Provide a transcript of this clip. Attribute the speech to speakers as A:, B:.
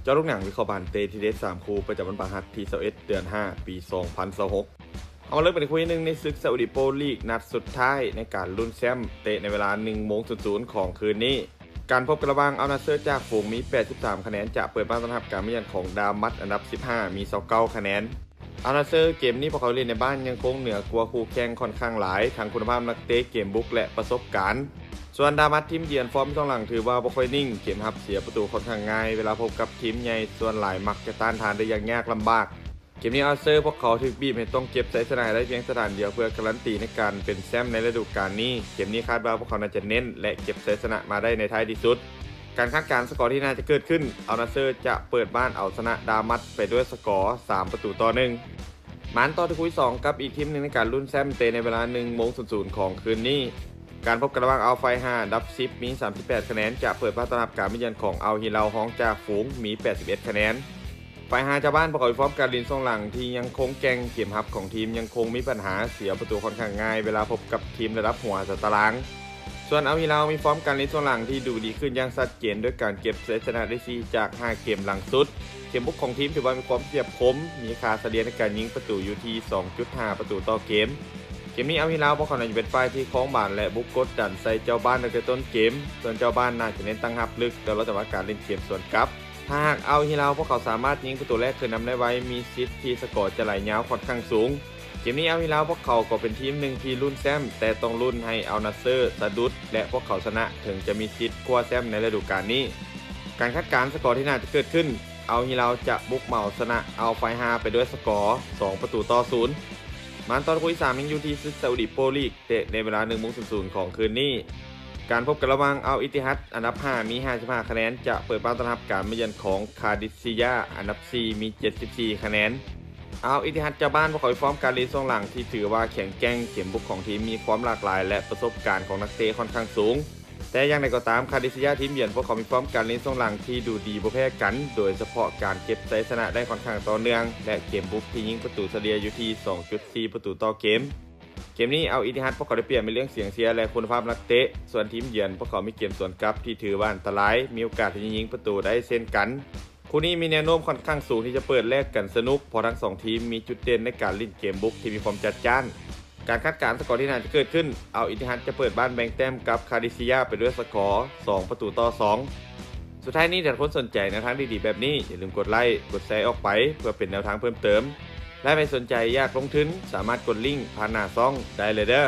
A: เจ้าลูกหนังวิเคราะห์บานเตทีเดส3 คู่ประจำวันพฤหัสที่21 เดือน 5 ปี 2026เอามาเริ่มเป็นคู่ที่1ในศึกซาอุดิโปรลีกนัดสุดท้ายในการลุ้นแชมป์เตะในเวลา 1:00 ของคืนนี้การพบกันระหว่างอัลนาเซอร์จากฝูงมี83คะแนนจะเปิดบ้านต้อนรับการมาเยือนของดามัดอันดับ15มี29คะแนนอัลนาเซอร์เกมนี้พวกเขาเล่นในบ้านยังคงเหนือกว่าคู่แข่งค่อนข้างหลายทั้งคุณภาพนักเตะเกมบุกและประสบการณ์ส่วนดามัดทีมเยือนฟอร์มช่องหลังถือว่าบ่ค่อยนิ่งเกมรับเสียประตูค่อนข้างง่ายเวลาพบกับทีมใหญ่ส่วนหลายมักจะต้านทานได้อย่างยากลำบากเกมนี้อัลนาเซอร์พวกเขาถูกบีบให้ต้องเก็บชัยชนะได้เพียงสถานเดียวเพื่อการันตีในการเป็นแชมป์ในฤดูกาลนี้เกมนี้คาดว่าพวกเขาน่าจะเน้นและเก็บชัยชนะมาได้ในท้ายที่สุดการคาดการณ์สกอร์ที่น่าจะเกิดขึ้นอัลนาเซอร์จะเปิดบ้านเอาชนะดามัดไปด้วยสกอร์3-1หมานต่อที่คู่ที่2กับอีกทีมหนึ่งในการลุ้นแชมป์เตะในเวลา 1:00 ของคืนนี้การพบกันระหว่างอัลไฟ5ดับ10มี38คะแนนจะเปิดบ้านต้อนรับการมาเยือนของอัลฮิลาลฮ้องจากฝูงมี81คะแนนไฟ5เจ้าบ้านประกอบด้วยฟอร์มการลินส่งหลังที่ยังคงแกร่งเกมรับของทีมยังคงมีปัญหาเสียประตูค่อนข้างง่ายเวลาพบกับทีมระดับหัวตารางส่วนอัลฮิลาลมีฟอร์มการเล่นส่วนหลังที่ดูดีขึ้นอย่างชัดเจนด้วยการเก็บชัยชนะได้4จาก5เกมหลังสุดเกมบุกของทีมถือว่ามีความเฉียบคมมีค่าเฉลี่ยในการยิงประตูอยู่ที่ 2.5 ประตูต่อเกมนี้อัลฮิลาลพวกเขาจะเป็นฝ่ายที่คล้องบานและบุกกดดันใส่เจ้าบ้านในต้นเกมส่วนเจ้าบ้านน่าจะเน้นตั้งรับลึกแต่เราจะว่าการเล่นเกมส่วนกลับถ้าหากอัลฮิลาลพวกเขาสามารถยิงประตูแรกคืนนำได้ไว้มีสิทธิ์ที่สกอร์จะไหลยาวค่อนข้างสูงเกมนี้อัลฮิลาลพวกเขาก็เป็นทีมหนึ่งที่ลุ้นแชมป์แต่ต้องลุ้นให้อัลนาเซอร์สะดุดและพวกเขาชนะถึงจะมีสิทธิ์คว้าแชมป์ในฤดูกาลนี้การคาดการณ์สกอร์ที่น่าจะเกิดขึ้นอัลฮิลาลจะบุกเหมาชนะอัลไฟฮาไปด้วยสกอร์2-0มันตอนคู่ที่3ยังอยู่ที่ซึกซาอุดิโปรลีกเตะในเวลา 1:00 ของคืนนี้การพบกันระหว่างอัลอิติฮัดอันดับ5มี55คะแนนจะเปิดบ้านต้อนรับการมาเยือนของคาดิซิยาอันดับ4มี74คะแนนอัลอิติฮัดเจ้าบ้านพวกเขาฟอร์มการเล่นส่งหลังที่ถือว่าแข็งแกร่งเกมบุกของทีมมีความหลากหลายและประสบการณ์ของนักเตะค่อนข้างสูงแต่อย่างไรก็ตามคาดิซิยาทีมเยือนพวกเขามีฟอร์มการเล่นส่งหลังที่ดูดีบ่แพ้กันโดยเฉพาะการเก็บชัยชนะได้ค่อนข้างต่อเนื่องและเกมบุกที่ยิงประตูเฉลี่ยอยู่ที่ 2.4 ประตูต่อเกมนี้เอาอิติฮัดพวกเขาได้เปรียบในเรื่องเสียงเชียร์และคุณภาพนักเตะส่วนทีมเยือนพวกเขามีเกมสวนกลับที่ถือว่าอันตรายมีโอกาสที่จะยิงประตูได้เช่นกันคู่นี้มีแนวโน้มค่อนข้างสูงที่จะเปิดแลกกันสนุกเพราะทั้ง2ทีมมีจุดเด่นในการเล่นเกมบุกที่มีความจัดจ้านการคาดการณ์สกอร์ที่น่าจะเกิดขึ้นเอาอิติฮัดจะเปิดบ้านแบ่งแต้มกับคาดิซิยาไปด้วยสกอร์2-2สุดท้ายนี้ถ้าคนสนใจแนวทางดีๆแบบนี้อย่าลืมกดไลค์กดแชร์ออกไปเพื่อเป็นแนวทางเพิ่มเติมและไม่สนใจอยากลงทุนสามารถกดลิงก์ผ่านหน้าซ่องได้เลยเด้อ